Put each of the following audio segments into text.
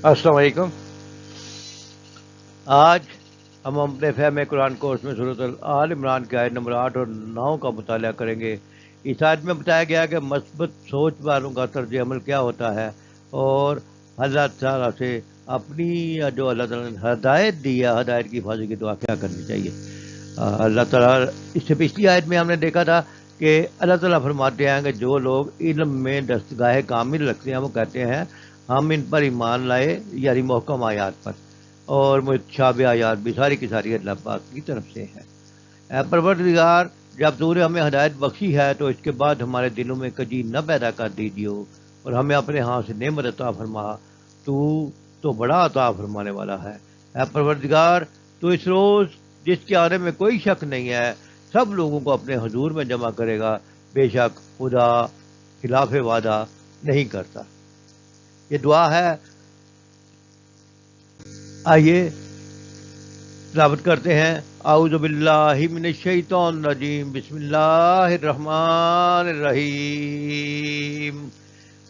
السلام علیکم۔ آج ہم اپنے فہم قرآن کورس میں سورۃ آل عمران کی آیت نمبر 8 اور 9 کا مطالعہ کریں گے۔ اس آیت میں بتایا گیا کہ مثبت سوچ والوں کا طرز عمل کیا ہوتا ہے اور اللہ تعالیٰ سے اپنی جو اللہ تعالیٰ نے ہدایت دی ہے ہدایت کی حفاظت کی دعا کیا کرنی چاہیے۔ اللہ تعالیٰ اس سے پچھلی آیت میں ہم نے دیکھا تھا کہ اللہ تعالیٰ فرماتے ہیں کہ جو لوگ علم میں دستگاہ کامل رکھتے ہیں وہ کہتے ہیں ہم ان پر ایمان لائے، یعنی محکم آیات پر، اور متشابہ آیات بھی ساری کی ساری اللہ پاک کی طرف سے ہے۔ اے پروردگار، جب تو نے ہمیں ہدایت بخشی ہے تو اس کے بعد ہمارے دلوں میں کجی نہ پیدا کر دیجیے اور ہمیں اپنے ہاتھ سے نعمت عطا فرما، تو بڑا عطا فرمانے والا ہے۔ اے پروردگار، تو اس روز جس کے آنے میں کوئی شک نہیں ہے سب لوگوں کو اپنے حضور میں جمع کرے گا، بے شک خدا خلاف وعدہ نہیں کرتا۔ یہ دعا ہے، آئیے تلاوت کرتے ہیں۔ اعوذ باللہ من الشیطان الرجیم، بسم اللہ الرحمن الرحیم۔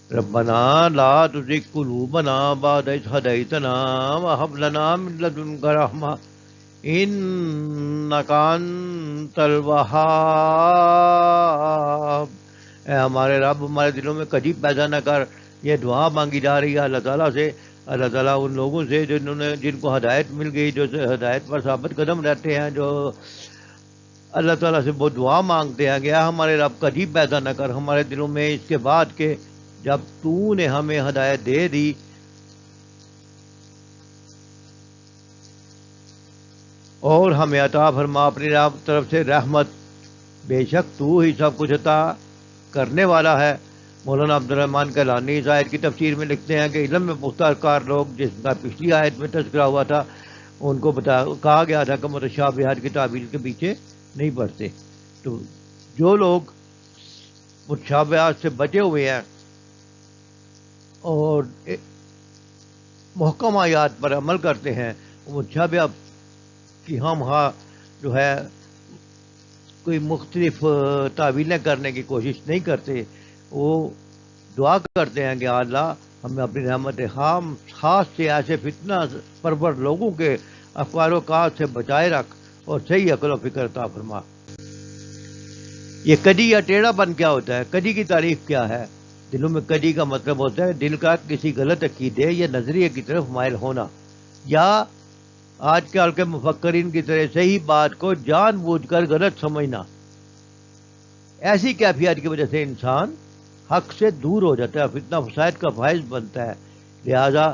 ربنا لا تزغ قلوبنا بعد إذ هديتنا وهب لنا من لدنك رحمة إنك أنت الوهاب۔ اے ہمارے رب، ہمارے دلوں میں کجی پیدا نہ کر۔ یہ دعا مانگی جا رہی ہے اللہ تعالیٰ سے، اللہ تعالیٰ ان لوگوں سے جن کو ہدایت مل گئی، جو ہدایت پر ثابت قدم رہتے ہیں، جو اللہ تعالیٰ سے وہ دعا مانگتے ہیں کہ ہمارے رب کجی پیدا نہ کر ہمارے دلوں میں اس کے بعد کہ جب تو نے ہمیں ہدایت دے دی، اور ہمیں عطا فرما اپنی طرف سے رحمت، بے شک تو ہی سب کچھ عطا کرنے والا ہے۔ مولانا عبدالرحمن کیلانی اس آیت کی تفسیر میں لکھتے ہیں کہ علم میں پختہ کار لوگ، جس کا پچھلی آیت میں تذکرہ ہوا تھا، ان کو کہا گیا تھا کہ متشابہات کی تعبیر کے پیچھے نہیں پڑتے۔ تو جو لوگ متشابہات سے بچے ہوئے ہیں اور محکم آیات پر عمل کرتے ہیں، وہ متشابہ کی جو ہے کوئی مختلف تعویلیں کرنے کی کوشش نہیں کرتے، وہ دعا کرتے ہیں کہ اللہ ہمیں اپنی رحمت خاص سے ایسے فتنہ پرور لوگوں کے افکار و اوقات سے بچائے رکھ اور صحیح عقل و فکر عطا فرما۔ یہ کجی یا ٹیڑھا پن کیا ہوتا ہے؟ کجی کی تعریف کیا ہے؟ دلوں میں کجی کا مطلب ہوتا ہے دل کا کسی غلط عقیدے یا نظریے کی طرف مائل ہونا، یا آج کل کے مفکرین کی طرح صحیح بات کو جان بوجھ کر غلط سمجھنا۔ ایسی کیفیت کی وجہ سے انسان حق سے دور ہو جاتا ہے، فتنہ فساد کا باعث بنتا ہے۔ لہذا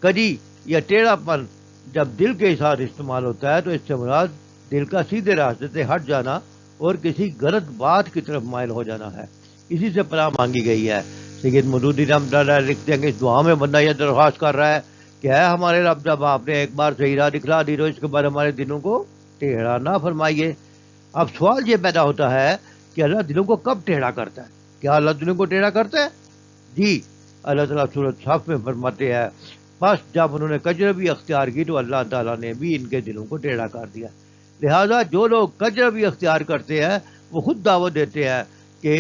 کجی یا ٹیڑھا پن جب دل کے ساتھ استعمال ہوتا ہے تو اس سے مراد دل کا سیدھے راستے سے ہٹ جانا اور کسی غلط بات کی طرف مائل ہو جانا ہے۔ اسی سے پناہ مانگی گئی ہے۔ سید مودودی رحمۃ اللہ علیہ لکھتے ہیں کہ اس دعا میں بندہ یہ درخواست کر رہا ہے کہ اے ہمارے رب، جب آپ نے ایک بار صحیح راہ دکھلا دی تو اس کے بعد ہمارے دلوں کو ٹیڑھا نہ فرمائیے۔ اب سوال یہ پیدا ہوتا ہے کہ اللہ دلوں کو کب ٹیڑھا کرتا ہے؟ کیا اللہ دلوں کو ٹیڑھا کرتا ہے؟ جی، اللہ تعالیٰ سورۃ صف میں فرماتے ہیں بس جب انہوں نے کجروی اختیار کی تو اللہ تعالیٰ نے بھی ان کے دلوں کو ٹیڑھا کر دیا۔ لہذا جو لوگ کجروی اختیار کرتے ہیں وہ خود دعوت دیتے ہیں کہ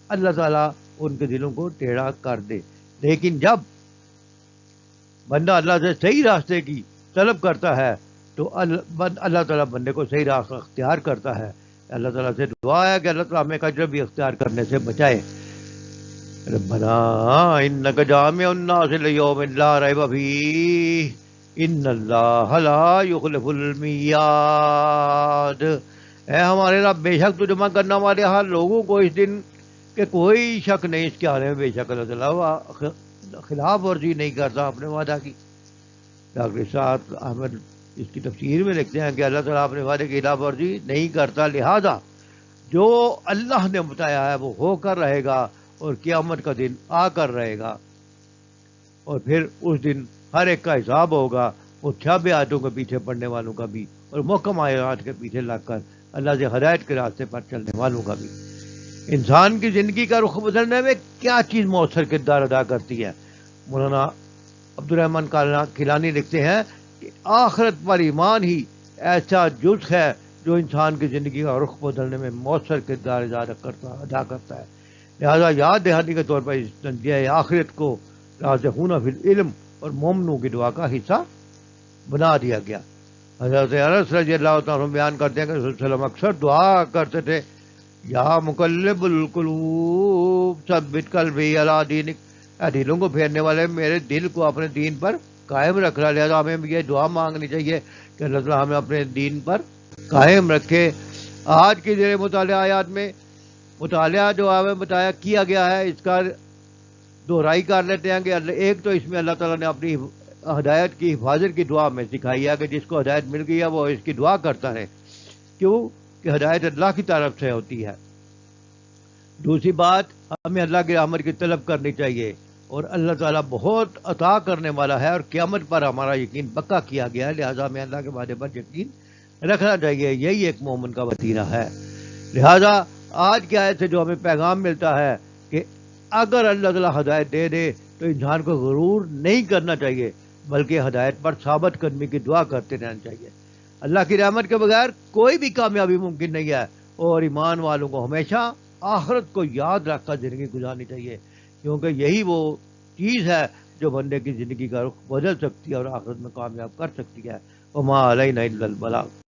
اللہ تعالیٰ ان کے دلوں کو ٹیڑھا کر دے، لیکن جب بندہ اللہ سے صحیح راستے کی طلب کرتا ہے تو اللہ تعالیٰ بندے کو صحیح راستہ اختیار کرتا ہے۔ اللہ تعالیٰ سے دعا ہے کہ اللہ تعالیٰ ہمیں کجروی اختیار کرنے سے بچائے۔ ربنا انک جامع الناس لیوم لا ریب فیہ ان اللہ لا یخلف المیعاد۔ اے ہمارے رب، بے شک تو جمع کرنا ہمارے ہاں لوگوں کو اس دن کہ کوئی شک نہیں اس کے آنے میں، بے شک اللہ تعالیٰ خلاف ورزی نہیں کرتا اپنے وعدہ کی۔ ڈاکٹر اسحاق احمد اس کی تفسیر میں لکھتے ہیں کہ اللہ تعالیٰ اپنے وعدے کی خلاف ورزی نہیں کرتا، لہذا جو اللہ نے بتایا ہے وہ ہو کر رہے گا اور قیامت کا دن آ کر رہے گا، اور پھر اس دن ہر ایک کا حساب ہوگا، متشابہ آیاتوں کے پیچھے پڑنے والوں کا بھی اور محکم آیات کے پیچھے لگ کر اللہ سے ہدایت کے راستے پر چلنے والوں کا بھی۔ انسان کی زندگی کا رخ بدلنے میں کیا چیز مؤثر کردار ادا کرتی ہے؟ مولانا عبدالرحمن کیلانی لکھتے ہیں کہ آخرت پر ایمان ہی ایسا جز ہے جو انسان کی زندگی کا رخ بدلنے میں مؤثر کردار ادا کرتا ہے۔ لہذا یاد دہانی کے طور پر اس تنزیہ آخرت کو راسخون فی العلم اور مومنوں کی دعا کا حصہ بنا دیا گیا۔ حضرت انس رضی اللہ تعالیٰ عنہ بیان کرتے ہیں کہ رسول صلی اللہ علیہ وسلم اکثر دعا کرتے تھے، یا مقلب القلوب ثبت قلبی علی دینک، اے دلوں کو پھیرنے والے میرے دل کو اپنے دین پر قائم رکھنا۔ لہذا ہمیں بھی یہ دعا مانگنی چاہیے کہ اللہ تعالیٰ ہمیں اپنے دین پر قائم رکھے۔ آج کی زیر مطالعہ آیات میں مطالعہ جو ہمیں بتایا کیا گیا ہے، اس کا دہرائی کر لیتے ہیں کہ ایک تو اس میں اللہ تعالیٰ نے اپنی ہدایت کی حفاظت کی دعا میں سکھائی ہے کہ جس کو ہدایت مل گئی ہے وہ اس کی دعا کرتا ہے، کیوں کہ ہدایت اللہ کی طرف سے ہوتی ہے۔ دوسری بات، ہمیں اللہ کی رحمت کی طلب کرنی چاہیے، اور اللہ تعالیٰ بہت عطا کرنے والا ہے اور قیامت پر ہمارا یقین پکا کیا گیا ہے، لہٰذا ہمیں اللہ کے وعدے پر یقین رکھنا چاہیے، یہی ایک مومن کا وسیلہ ہے۔ لہذا آج کی آیت سے جو ہمیں پیغام ملتا ہے کہ اگر اللہ تعالیٰ ہدایت دے دے تو انسان کو غرور نہیں کرنا چاہیے، بلکہ ہدایت پر ثابت قدمی کی دعا کرتے رہنا چاہیے۔ اللہ کی رحمت کے بغیر کوئی بھی کامیابی ممکن نہیں ہے، اور ایمان والوں کو ہمیشہ آخرت کو یاد رکھ کر زندگی گزارنی چاہیے، کیونکہ یہی وہ چیز ہے جو بندے کی زندگی کا رخ بدل سکتی ہے اور آخرت میں کامیاب کر سکتی ہے۔ وما علینا الا البلاغ۔